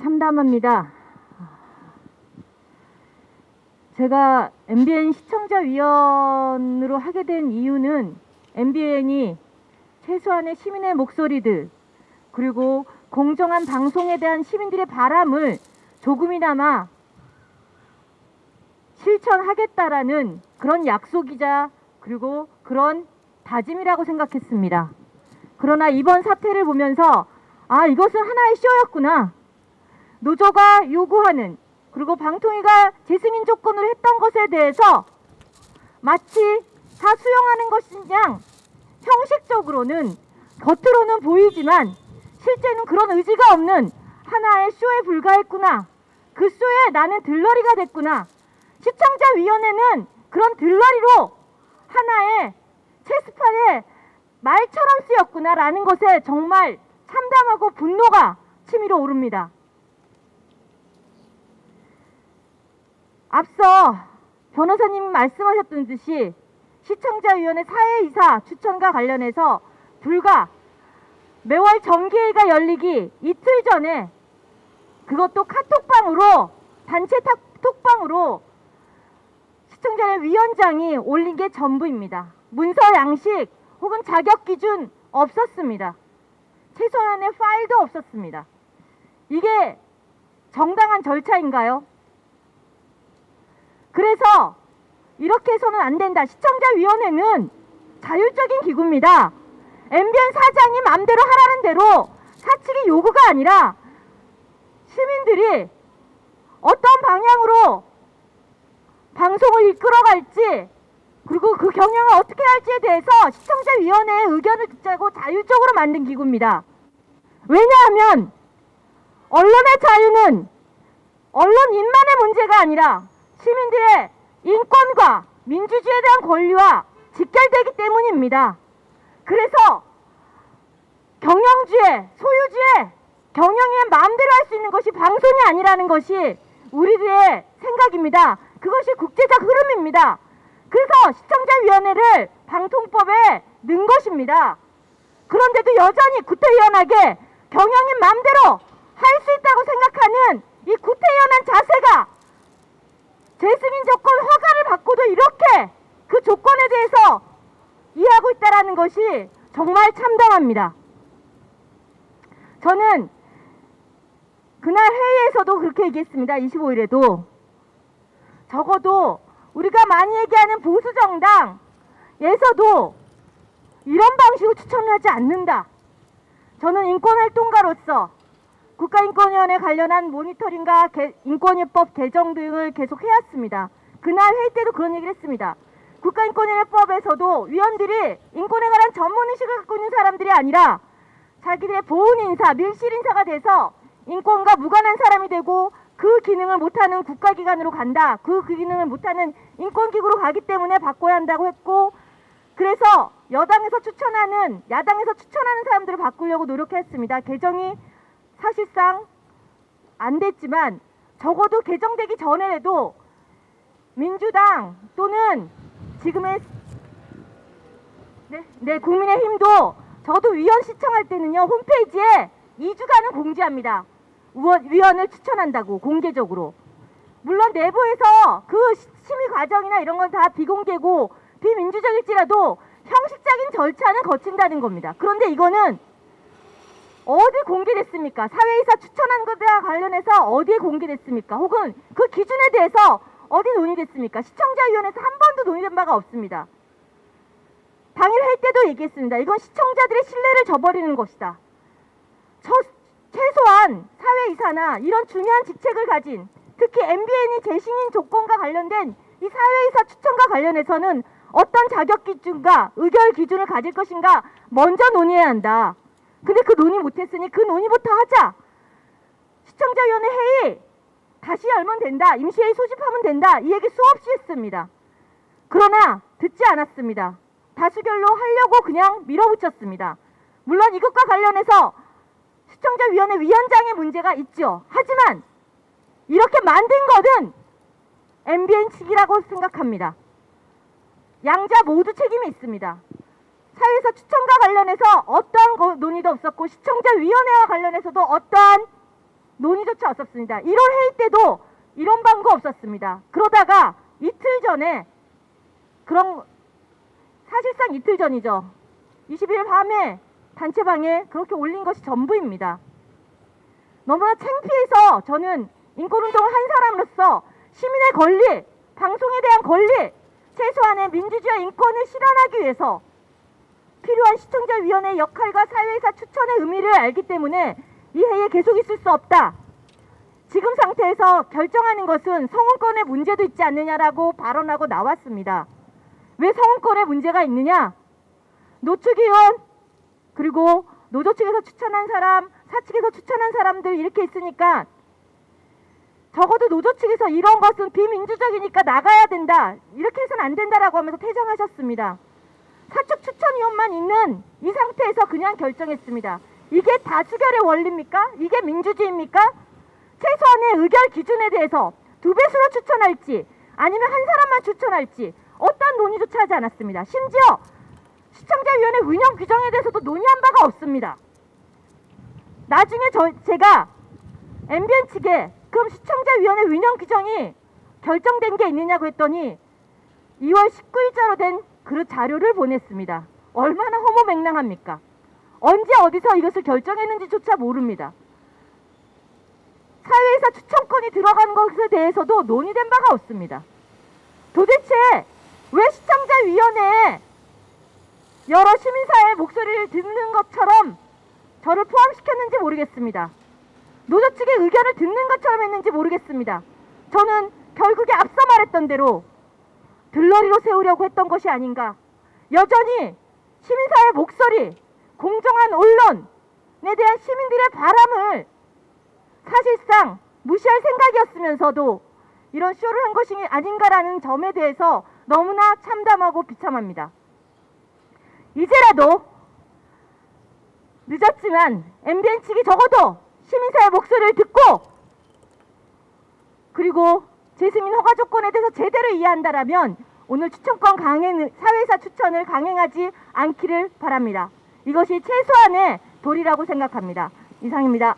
참담합니다. 제가 MBN 시청자위원으로 하게 된 이유는 MBN이 최소한의 시민의 목소리들 그리고 공정한 방송에 대한 시민들의 바람을 조금이나마 실천하겠다라는 그런 약속이자 그리고 그런 다짐이라고 생각했습니다. 그러나 이번 사태를 보면서 이것은 하나의 쇼였구나. 노조가 요구하는 그리고 방통위가 재승인 조건으로 했던 것에 대해서 마치 다 수용하는 것인 양 형식적으로는 겉으로는 보이지만 실제는 그런 의지가 없는 하나의 쇼에 불과했구나. 그 쇼에 나는 들러리가 됐구나. 시청자위원회는 그런 들러리로 하나의 체스판의 말처럼 쓰였구나라는 것에 정말 참담하고 분노가 치밀어 오릅니다. 앞서 변호사님이 말씀하셨던 듯이 시청자위원회 사회이사 추천과 관련해서 불과 매월 정기회의가 열리기 이틀 전에 그것도 카톡방으로 단체 톡방으로 시청자위원회 위원장이 올린 게 전부입니다. 문서 양식 혹은 자격 기준 없었습니다. 최소한의 파일도 없었습니다. 이게 정당한 절차인가요? 그래서 이렇게 해서는 안 된다. 시청자위원회는 자율적인 기구입니다. MBN 사장이 마음대로 하라는 대로 사측의 요구가 아니라 시민들이 어떤 방향으로 방송을 이끌어갈지 그리고 그 경영을 어떻게 할지에 대해서 시청자위원회의 의견을 듣자고 자율적으로 만든 기구입니다. 왜냐하면 언론의 자유는 언론인만의 문제가 아니라 시민들의 인권과 민주주의에 대한 권리와 직결되기 때문입니다. 그래서 경영주의, 소유주의, 경영의 마음대로 할 수 있는 것이 방송이 아니라는 것이 우리들의 생각입니다. 그것이 국제적 흐름입니다. 그래서 시청자위원회를 방통법에 넣은 것입니다. 그런데도 여전히 구태의연하게 경영인 마음대로 할 수 있다고 생각하는 이 구태의연한 자세가 재승인 조건 허가를 받고도 이렇게 그 조건에 대해서 이해하고 있다는 것이 정말 참담합니다. 저는 그날 회의에서도 그렇게 얘기했습니다. 25일에도 적어도 우리가 많이 얘기하는 보수정당에서도 이런 방식으로 추천을 하지 않는다. 저는 인권활동가로서 국가인권위원회 관련한 모니터링과 인권위법 개정 등을 계속 해왔습니다. 그날 회의 때도 그런 얘기를 했습니다. 국가인권위원회법에서도 위원들이 인권에 관한 전문의식을 갖고 있는 사람들이 아니라 자기들의 보훈인사, 밀실인사가 돼서 인권과 무관한 사람이 되고 그 기능을 못하는 국가기관으로 간다. 그 기능을 못하는 인권기구로 가기 때문에 바꿔야 한다고 했고 그래서 야당에서 추천하는 사람들을 바꾸려고 노력했습니다. 개정이 사실상 안 됐지만 적어도 개정되기 전에라도 민주당 또는 지금의 국민의힘도 저도 위원 시청할 때는요 홈페이지에 2주간은 공지합니다. 위원을 추천한다고 공개적으로. 물론 내부에서 그 심의 과정이나 이런 건 다 비공개고 비민주적일지라도 형식적인 절차는 거친다는 겁니다. 그런데 이거는 어디 공개됐습니까? 사회이사 추천한 것과 관련해서 어디에 공개됐습니까? 혹은 그 기준에 대해서 어디 논의됐습니까? 시청자위원회에서 한 번도 논의된 바가 없습니다. 당일 회의 때도 얘기했습니다. 이건 시청자들의 신뢰를 저버리는 것이다. 최소한 사회이사나 이런 중요한 직책을 가진 특히 MBN이 재승인 조건과 관련된 이 사회이사 추천과 관련해서는 어떤 자격 기준과 의결 기준을 가질 것인가 먼저 논의해야 한다. 근데 그 논의 못했으니 그 논의부터 하자. 시청자위원회 회의 다시 열면 된다. 임시회의 소집하면 된다. 이 얘기 수없이 했습니다. 그러나 듣지 않았습니다. 다수결로 하려고 그냥 밀어붙였습니다. 물론 이것과 관련해서 시청자위원회 위원장의 문제가 있죠. 하지만 이렇게 만든 것은 MBN 측이라고 생각합니다. 양자 모두 책임이 있습니다. 사회에서 추천과 관련해서 어떠한 논의도 없었고 시청자위원회와 관련해서도 어떠한 논의조차 없었습니다. 1월 회의 때도 이런 방구 없었습니다. 그러다가 이틀 전에 사실상 이틀 전이죠. 21일 밤에 단체방에 그렇게 올린 것이 전부입니다. 너무나 창피해서 저는 인권운동을 한 사람으로서 시민의 권리, 방송에 대한 권리, 최소한의 민주주의와 인권을 실현하기 위해서 필요한 시청자위원회의 역할과 사회이사 추천의 의미를 알기 때문에 이 회의에 계속 있을 수 없다. 지금 상태에서 결정하는 것은 성운권의 문제도 있지 않느냐라고 발언하고 나왔습니다. 왜 성운권에 문제가 있느냐? 노축위원 그리고 노조 측에서 추천한 사람, 사측에서 추천한 사람들 이렇게 있으니까 적어도 노조 측에서 이런 것은 비민주적이니까 나가야 된다. 이렇게 해서는 안 된다라고 하면서 퇴장하셨습니다. 사측 추천위원만 있는 이 상태에서 그냥 결정했습니다. 이게 다수결의 원리입니까? 이게 민주주의입니까? 최소한의 의결 기준에 대해서 2배수로 추천할지 아니면 한 사람만 추천할지 어떤 논의조차 하지 않았습니다. 심지어 시청자위원회 운영 규정에 대해서도 논의한 바가 없습니다. 나중에 제가 MBN 측에 그럼 시청자위원회 운영 규정이 결정된 게 있느냐고 했더니 2월 19일자로 된 그 자료를 보냈습니다. 얼마나 허무맹랑합니까? 언제 어디서 이것을 결정했는지조차 모릅니다. 사회에서 추천권이 들어간 것에 대해서도 논의된 바가 없습니다. 도대체 왜 시청자위원회에 여러 시민사회의 목소리를 듣는 것처럼 저를 포함시켰는지 모르겠습니다. 노조 측의 의견을 듣는 것처럼 했는지 모르겠습니다. 저는 결국에 앞서 말했던 대로 들러리로 세우려고 했던 것이 아닌가. 여전히 시민사회의 목소리, 공정한 언론에 대한 시민들의 바람을 사실상 무시할 생각이었으면서도 이런 쇼를 한 것이 아닌가라는 점에 대해서 너무나 참담하고 비참합니다. 이제라도 늦었지만 MBN 측이 적어도 시민사회 목소리를 듣고 그리고 재승인 허가 조건에 대해서 제대로 이해한다라면 오늘 추천권 강행, 사회이사 추천을 강행하지 않기를 바랍니다. 이것이 최소한의 도리라고 생각합니다. 이상입니다.